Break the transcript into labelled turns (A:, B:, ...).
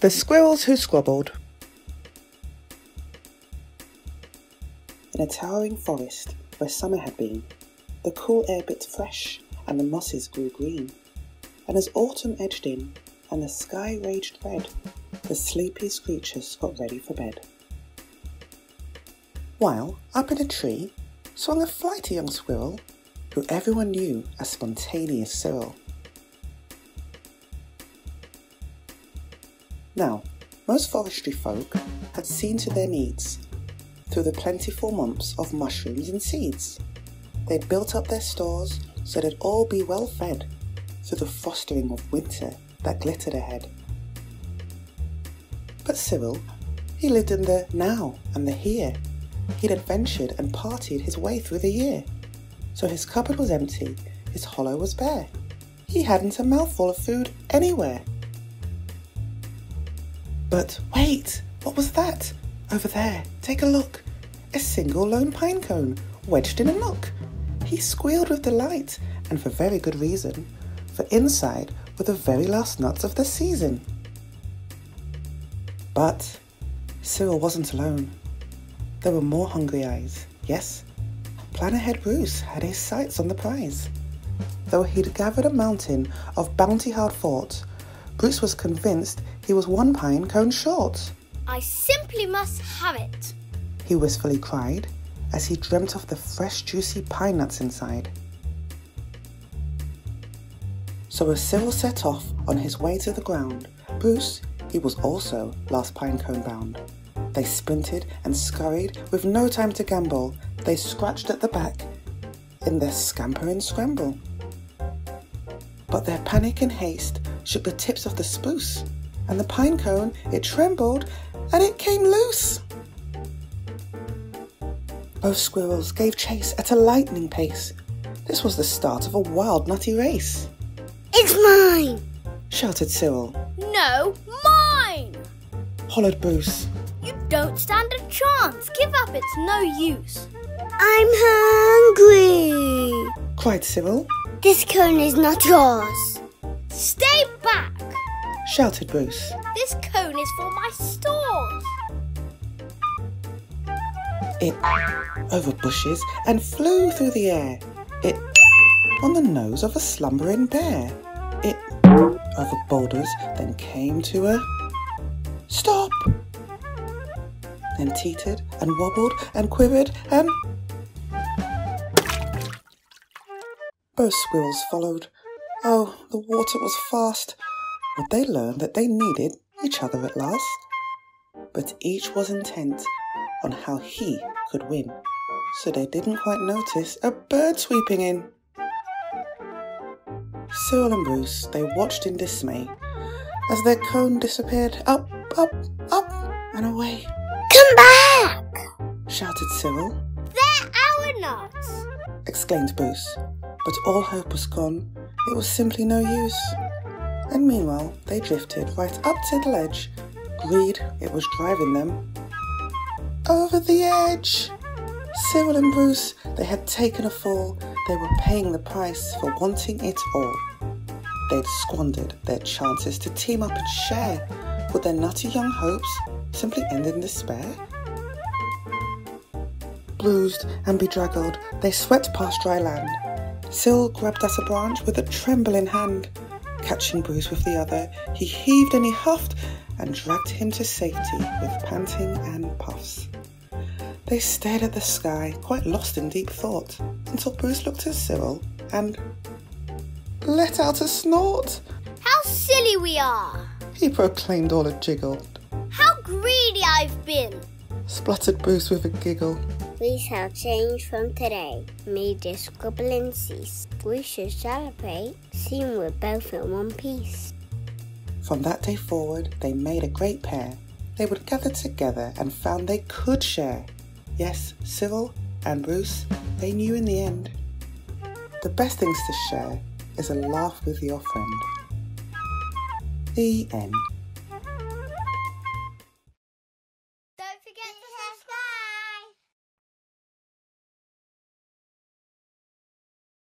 A: The Squirrels Who Squabbled. In a towering forest where summer had been, the cool air bit fresh and the mosses grew green. And as autumn edged in and the sky raged red, the sleepiest creatures got ready for bed. While, up in a tree, swung a flighty young squirrel, who everyone knew as spontaneous Cyril. Now, most forestry folk had seen to their needs through the plentiful months of mushrooms and seeds. They'd built up their stores so they'd all be well fed through the fostering of winter that glittered ahead. But Cyril, he lived in the now and the here. He'd adventured and partied his way through the year. So his cupboard was empty, his hollow was bare. He hadn't a mouthful of food anywhere. But wait, what was that? Over there, take a look. A single lone pine cone, wedged in a nook. He squealed with delight, and for very good reason, for inside were the very last nuts of the season. But Cyril wasn't alone. There were more hungry eyes. Yes, Plan-Ahead Bruce had his sights on the prize. Though he'd gathered a mountain of bounty-hard fort, Bruce was convinced he was one pine cone short.
B: I simply must have it,
A: he wistfully cried as he dreamt of the fresh, juicy pine nuts inside. So as Cyril set off on his way to the ground, Bruce, he was also last pine cone bound. They sprinted and scurried with no time to gamble. They scratched at the back in their scamper and scramble. But their panic and haste shook the tips of the spruce, and the pine cone, it trembled and it came loose. Both squirrels gave chase at a lightning pace. This was the start of a wild, nutty race.
B: It's mine,
A: shouted Cyril.
B: No, mine,
A: hollered Bruce.
B: You don't stand a chance. Give up, it's no use.
C: I'm hungry,
A: cried Cyril.
C: This cone is not yours.
B: Stay back,
A: shouted Bruce.
B: This cone is for my stores.
A: It over bushes and flew through the air. It on the nose of a slumbering bear. It over boulders, then came to a stop. Then teetered and wobbled and quivered and both squirrels followed. Oh, the water was fast. Would they learn that they needed each other at last? But each was intent on how he could win, so they didn't quite notice a bird sweeping in. Cyril and Bruce, they watched in dismay as their cone disappeared up, up, up and away.
C: Come back,
A: shouted Cyril.
B: They're our nuts,
A: exclaimed Bruce. But all hope was gone. It was simply no use. And meanwhile, they drifted right up to the ledge. Greed, it was driving them over the edge. Cyril and Bruce, they had taken a fall. They were paying the price for wanting it all. They'd squandered their chances to team up and share. Would their nutty young hopes simply end in despair? Bruised and bedraggled, they swept past dry land. Cyril grabbed at a branch with a trembling hand. Catching Bruce with the other, he heaved and he huffed and dragged him to safety with panting and puffs. They stared at the sky, quite lost in deep thought, until Bruce looked at Cyril and let out a snort.
B: How silly we are,
A: he proclaimed all a jiggle.
B: How greedy I've been,
A: spluttered Bruce with a giggle.
C: We shall change from today. May the squabbling cease. We should celebrate, seeing we're both in one piece.
A: From that day forward, they made a great pair. They would gather together and found they could share. Yes, Cyril and Bruce, they knew in the end, the best things to share is a laugh with your friend. The end.
B: Don't forget to subscribe.